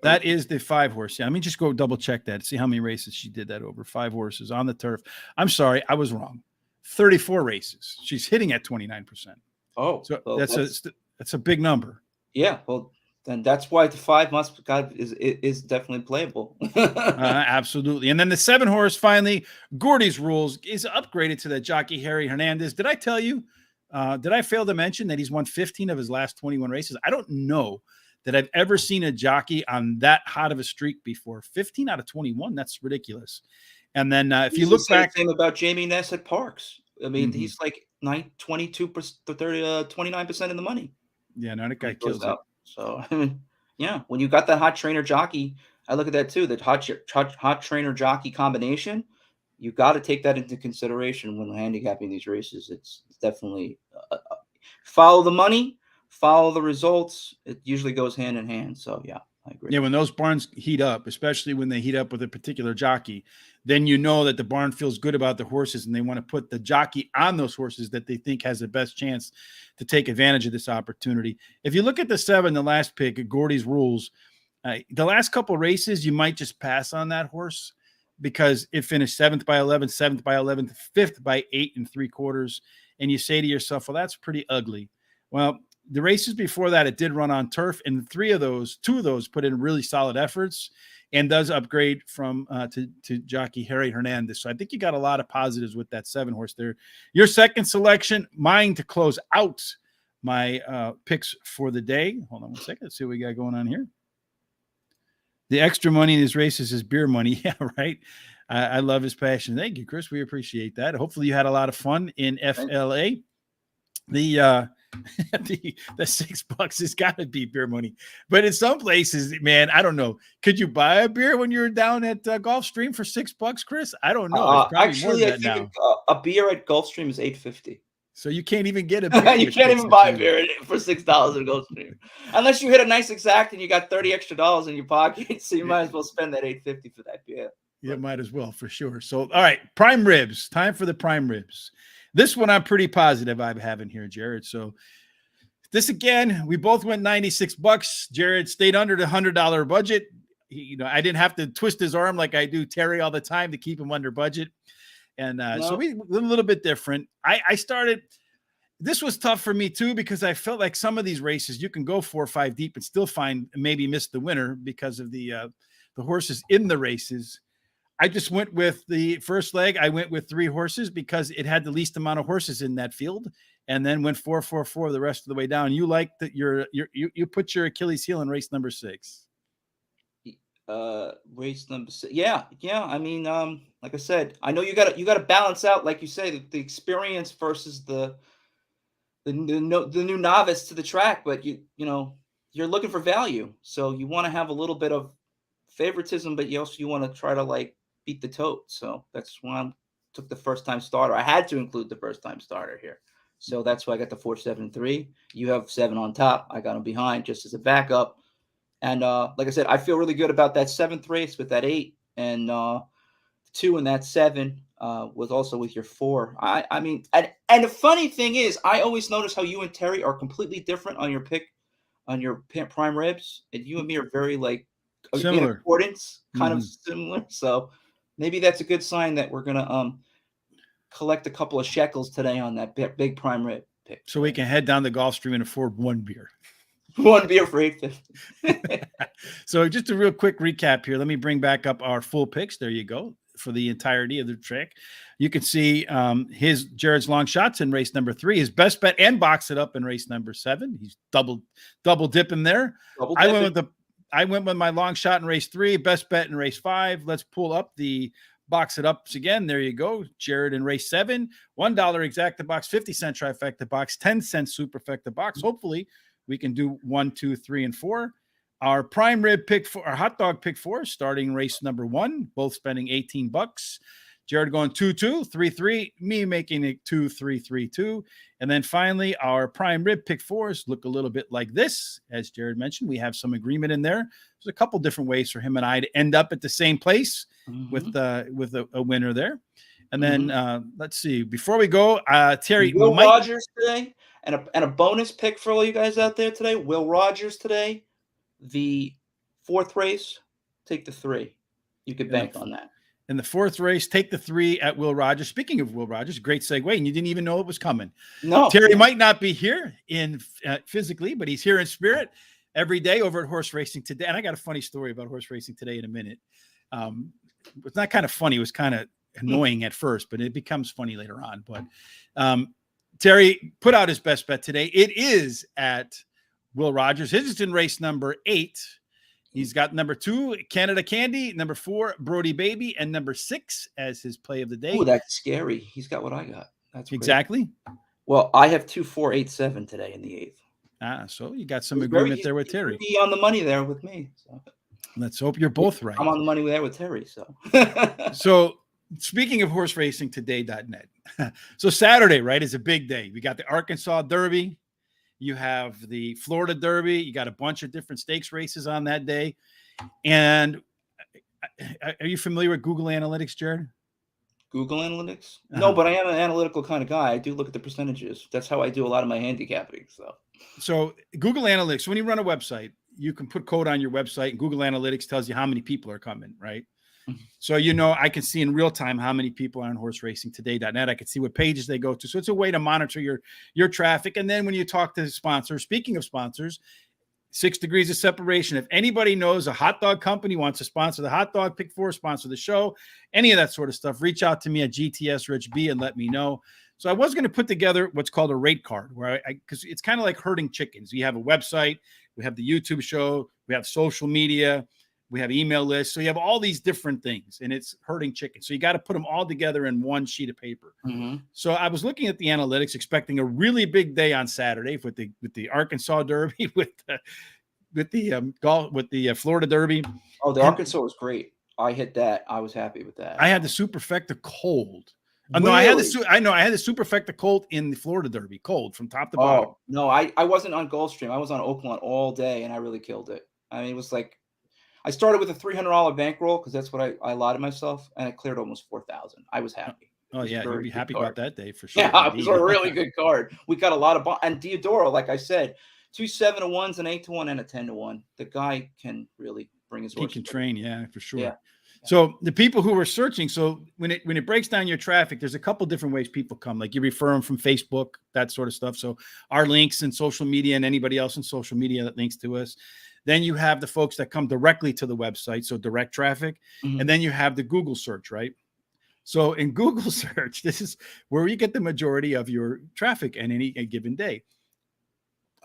That is the 5 horse. Yeah, let me just go double check that. See how many races she did that over. 5 horses on the turf. I'm sorry, I was wrong. 34 races. She's hitting at 29%. Oh, so well, that's a big number. Yeah, well, then that's why the 5 is definitely playable. Absolutely. And then the 7 horse, finally, Gordy's Rules, is upgraded to the jockey Harry Hernandez. Did I tell you? Did I fail to mention that he's won 15 of his last 21 races? I don't know that I've ever seen a jockey on that hot of a streak before. 15 out of 21. That's ridiculous. And then if you look back, the same about Jamie Ness at Parks. I mean, he's like 29% in the money. Yeah, no, that guy kills it. So, yeah, when you got that hot trainer jockey, I look at that too. That hot trainer jockey combination, you got to take that into consideration when handicapping these races. It's definitely follow the money, follow the results. It usually goes hand in hand. So, yeah, I agree. Yeah, when those barns heat up, especially when they heat up with a particular jockey, then you know that the barn feels good about the horses and they want to put the jockey on those horses that they think has the best chance to take advantage of this opportunity. If you look at the 7, the last pick at Gordy's Rules, the last couple of races, you might just pass on that horse because it finished 7th by 11, 7th by 11, 5th by 8 3/4. And you say to yourself, well, that's pretty ugly. Well, the races before that, it did run on turf, and 2 of those put in really solid efforts and does upgrade from to jockey Harry Hernandez. So I think you got a lot of positives with that 7 horse there. Your second selection, mine to close out my picks for the day. Hold on one second. Let's see what we got going on here. The extra money in these races is beer money. Yeah, right. I love his passion. Thank you, Chris. We appreciate that. Hopefully you had a lot of fun in FLA. The $6 has got to be beer money, but in some places, man, I don't know. Could you buy a beer when you're down at Gulfstream for $6, Chris? I don't know. Actually, I think a beer at Gulfstream is $8.50. So you can't even get a beer. You can't even buy a beer for $6 at Gulfstream, unless you hit a nice exact and you got $30 extra in your pocket. So you might as well spend that $8.50 for that beer. Yeah, might as well for sure. So, all right, prime ribs. Time for the prime ribs. This one I'm pretty positive I'm having here, Jared. So this again, we both went $96. Jared stayed under the $100 budget. I didn't have to twist his arm like I do Terry all the time to keep him under budget. And so we a little bit different. I started. This was tough for me too because I felt like some of these races you can go 4 or 5 deep and still maybe miss the winner because of the horses in the races. I just went with the first leg. I went with 3 horses because it had the least amount of horses in that field, and then went 4-4-4 the rest of the way down. You like that? You put your Achilles heel in race number 6. Race number 6. Yeah. I mean, like I said, I know you got to balance out, like you say, the experience versus the new novice to the track, but you're looking for value, so you want to have a little bit of favoritism, but you want to try to beat the tote. So that's why I took the first time starter. I had to include the first time starter here. So that's why I got the 4, 7, 3. You have 7 on top. I got them behind just as a backup. And like I said, I feel really good about that 7th race with that 8 and 2 and that 7 was also with your 4. I mean, and the funny thing is, I always notice how you and Terry are completely different on your pick on your prime ribs, and you and me are very similar in importance, kind of similar. So maybe that's a good sign that we're gonna collect a couple of shekels today on that big prime rib pick. So we can head down the Gulfstream and afford 1 beer. 1 beer for $8.50. So just a real quick recap here. Let me bring back up our full picks. There you go for the entirety of the track. You can see Jared's long shots in race number 3, his best bet and box it up in race number 7. He's double dipping there. I went with my long shot in race 3, best bet in race 5. Let's pull up the box it ups again. There you go. Jared in race 7, $1 exacta box, 50-cent trifecta box, 10-cent superfecta box. Hopefully we can do 1, 2, 3, and 4. Our prime rib pick for our hot dog pick four, starting race number 1, both spending $18. Jared going 2-2, 3-3, me making it 2-3-3-2. And then finally, our prime rib pick fours look a little bit like this. As Jared mentioned, we have some agreement in there. There's a couple different ways for him and I to end up at the same place with a winner there. And then let's see. Before we go, Terry, Will Rogers today, and a bonus pick for all you guys out there today. Will Rogers today, the 4th race, take the 3. You could bank on that. In the 4th race, take the 3 at Will Rogers. Speaking of Will Rogers, great segue, and you didn't even know it was coming. No, Terry might not be here in physically, but he's here in spirit every day over at Horse Racing Today. And I got a funny story about Horse Racing Today in a minute. It's not kind of funny; it was kind of annoying at first, but it becomes funny later on. But Terry put out his best bet today. It is at Will Rogers. His is in race number 8. He's got number 2, Canada Candy, number 4, Brody Baby, and number 6 as his play of the day. Oh, that's scary. He's got what I got. That's exactly. Great. Well, I have 2, 4, 8, 7 today in the 8th. So you got some agreement there with Terry. He's on the money there with me. So. Let's hope you're both right. I'm on the money there with Terry. So, so speaking of horseracingtoday.net, so Saturday, right, is a big day. We got the Arkansas Derby. You have the Florida Derby. You got a bunch of different stakes races on that day. And are you familiar with Google Analytics, Jared? Google Analytics? No, but I am an analytical kind of guy. I do look at the percentages. That's how I do a lot of my handicapping. So Google Analytics, when you run a website, you can put code on your website, and Google Analytics tells you how many people are coming, right? So, I can see in real time how many people are on horseracingtoday.net. I can see what pages they go to. So it's a way to monitor your traffic. And then when you talk to sponsors, speaking of sponsors, 6 degrees of separation. If anybody knows a hot dog company wants to sponsor the hot dog pick 4, sponsor the show, any of that sort of stuff, reach out to me at GTSRichB and let me know. So I was going to put together what's called a rate card, where because it's kind of like herding chickens. You have a website, we have the YouTube show, we have social media, we have email lists. So you have all these different things, and it's herding chickens. So you got to put them all together in one sheet of paper. So I was looking at the analytics, expecting a really big day on Saturday with the Arkansas Derby, with the Florida Derby. Oh, the Arkansas was great. I hit that. I was happy with that. I had the Superfecta cold. No, I had the Superfecta cold in the Florida Derby, cold from top to bottom. No, I wasn't on Gulfstream. I was on Oakland all day, and I really killed it. I mean, it was like I started with a $300 bankroll because that's what I allotted myself, and it cleared almost 4,000. I was happy. Oh yeah, you'll be happy about that day for sure. Yeah, it was a really good card. We got a lot of and Diodoro, like I said, 2 7-to-1s, an 8-to-1, and a 10-to-1. The guy can really bring his horse. He can train, yeah, for sure. Yeah. So the people who are searching, so when it breaks down your traffic, there's a couple different ways people come. Like you refer them from Facebook, that sort of stuff. So our links and social media, and anybody else in social media that links to us. Then you have the folks that come directly to the website, so direct traffic. And then you have the Google search, right? So in Google search, this is where you get the majority of your traffic in any given day.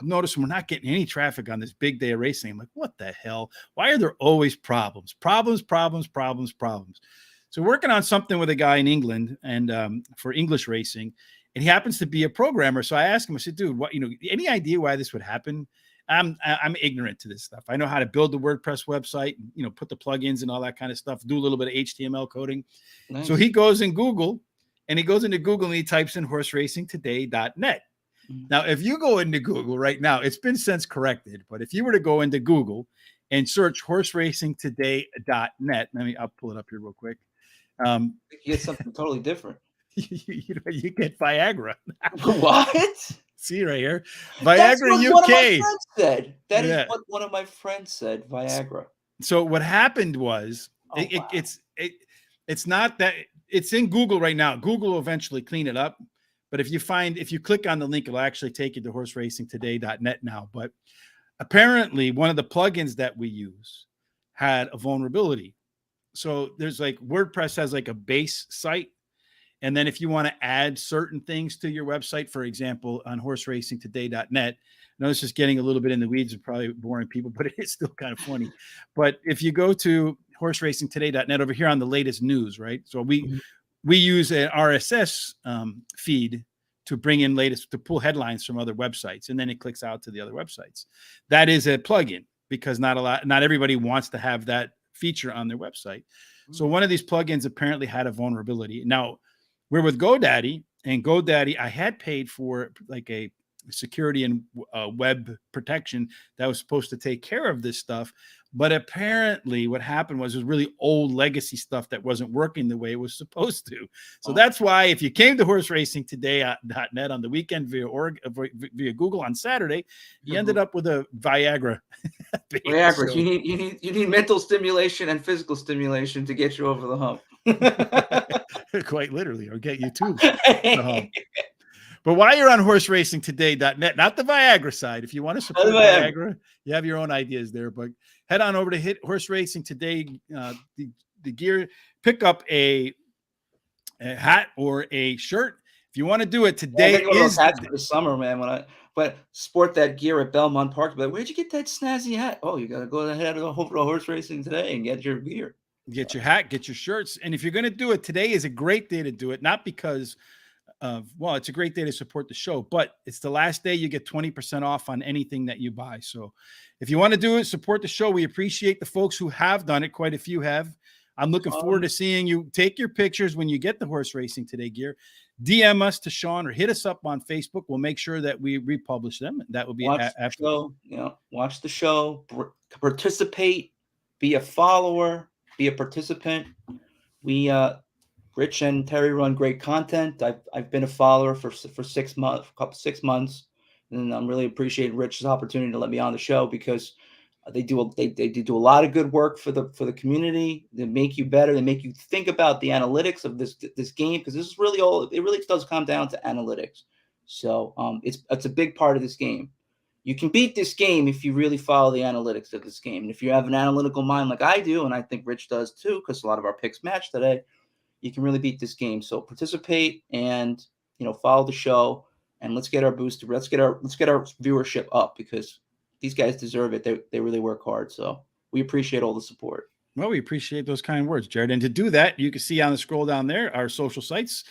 I've noticed we're not getting any traffic on this big day of racing. I'm like, what the hell? Why are there always problems? Problems. So working on something with a guy in England and for English racing, and he happens to be a programmer. So I asked him, I said, dude, any idea why this would happen? I'm ignorant to this stuff. I know how to build the WordPress website, and, put the plugins and all that kind of stuff, do a little bit of HTML coding. Nice. So he goes in Google, and he types in horseracingtoday.net. Now, if you go into Google right now, it's been since corrected, but if you were to go into Google and search horseracingtoday.net, I'll pull it up here real quick. You get something totally different. You get Viagra. What? See right here, Viagra UK. One of my friends said. That is what one of my friends said. Viagra. So what happened was, it's not that it's in Google right now. Google will eventually clean it up. But if you click on the link, it'll actually take you to horseracingtoday.net now. But apparently one of the plugins that we use had a vulnerability. So there's WordPress has a base site. And then if you want to add certain things to your website, for example, on horseracingtoday.net, I know this is getting a little bit in the weeds and probably boring people, but it's still kind of funny. But if you go to horseracingtoday.net over here on the latest news, right? So we use an RSS feed to bring in to pull headlines from other websites, and then it clicks out to the other websites. That is a plugin. because not everybody wants to have that feature on their website. So one of these plugins apparently had a vulnerability. Now we're with GoDaddy, and GoDaddy, I had paid for like a security and web protection that was supposed to take care of this stuff. But apparently what happened was really old legacy stuff that wasn't working the way it was supposed to. So that's why if you came to horseracingtoday.net on the weekend via Google on Saturday, you ended up with a Viagra. Viagra. So, you need mental stimulation and physical stimulation to get you over the hump. Quite literally, or get you to the hump. But while you're on horseracingtoday.net, not the Viagra side, if you want to support Viagra, you have your own ideas there. But head on over to Horse Racing Today, the gear, pick up a hat or a shirt. If you want to do it today, is hats for the summer, man. But sport that gear at Belmont Park, but where'd you get that snazzy hat? Oh, you got to go ahead and over to Horse Racing Today and get your gear. Get your hat, get your shirts. And if you're going to do it, today is a great day to do it, not because well, it's a great day to support the show, but it's the last day you get 20% off on anything that you buy. So if you want to do it, support the show. We appreciate the folks who have done it. Quite a few have. I'm looking forward to seeing you take your pictures when you get the Horse Racing Today gear. DM us to Sean or hit us up on Facebook. We'll make sure that we republish them. That will be after. Watch the show, participate, be a follower, be a participant. Rich and Terry run great content. I've been a follower for 6 months, and I'm really appreciate Rich's opportunity to let me on the show because they do a lot of good work for the community. They make you better. They make you think about the analytics of this game because this is really it really does come down to analytics. So it's a big part of this game. You can beat this game if you really follow the analytics of this game, and if you have an analytical mind like I do, and I think Rich does too, because a lot of our picks match today. You can really beat this game. So participate and follow the show, and let's get our booster. Let's get our viewership up because these guys deserve it. They really work hard. So we appreciate all the support. Well, we appreciate those kind words, Jared. And to do that, you can see on the scroll down there our social sites: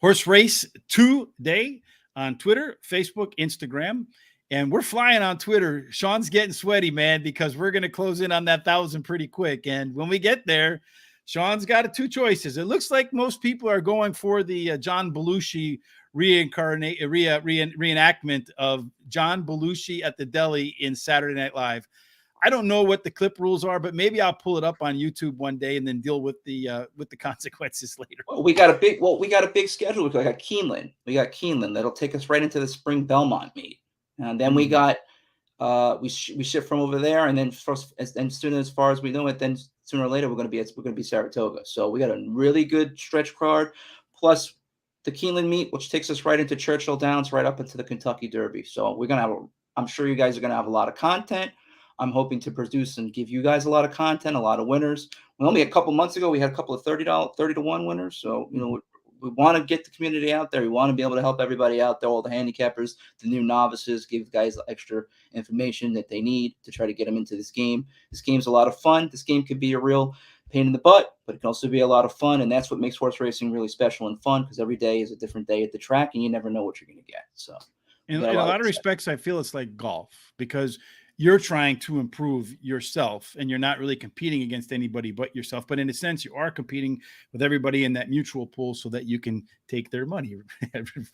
Horse Race Today on Twitter, Facebook, Instagram. And we're flying on Twitter. Sean's getting sweaty, man, because we're going to close in on that 1,000 pretty quick. And when we get there, Sean's got two choices. It looks like most people are going for the John Belushi reenactment of John Belushi at the deli in Saturday Night Live. I don't know what the clip rules are, but maybe I'll pull it up on YouTube one day and then deal with the consequences later. Well, we got a big schedule. We got Keeneland. That'll take us right into the spring Belmont meet, and then we got we ship from over there, and then soon as far as we know it, then sooner or later we're going to be Saratoga. So we got a really good stretch card, plus the Keeneland meet, which takes us right into Churchill Downs, right up into the Kentucky Derby. So we're going to have I'm sure you guys are going to have a lot of content. I'm hoping to produce and give you guys a lot of content, a lot of winners. Only a couple months ago, we had a couple of $30-1 winners. So, we want to get the community out there. We want to be able to help everybody out there, all the handicappers, the new novices, give guys extra information that they need to try to get them into this game. This game's a lot of fun. This game could be a real pain in the butt, but it can also be a lot of fun. And that's what makes horse racing really special and fun, because every day is a different day at the track and you never know what you're going to get. So in a lot of respects, I feel it's like golf, because you're trying to improve yourself and you're not really competing against anybody but yourself. But in a sense, you are competing with everybody in that mutual pool so that you can take their money,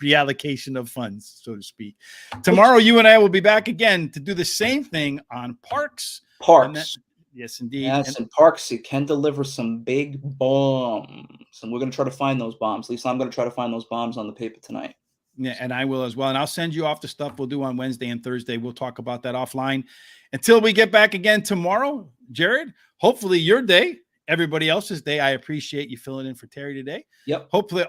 reallocation of funds, so to speak. Tomorrow, you and I will be back again to do the same thing on Parks. Yes, indeed. Yes, and Parks, it can deliver some big bombs. And we're going to try to find those bombs. At least I'm going to try to find those bombs on the paper tonight. Yeah, and I will as well. And I'll send you off the stuff we'll do on Wednesday and Thursday. We'll talk about that offline. Until we get back again tomorrow, Jared, hopefully your day, everybody else's day. I appreciate you filling in for Terry today. Yep. Hopefully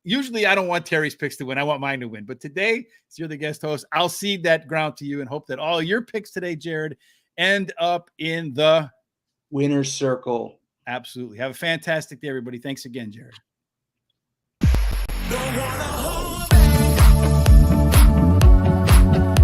usually I don't want Terry's picks to win. I want mine to win. But today, since you're the guest host, I'll cede that ground to you and hope that all your picks today, Jared, end up in the winner's circle. Absolutely. Have a fantastic day, everybody. Thanks again, Jared.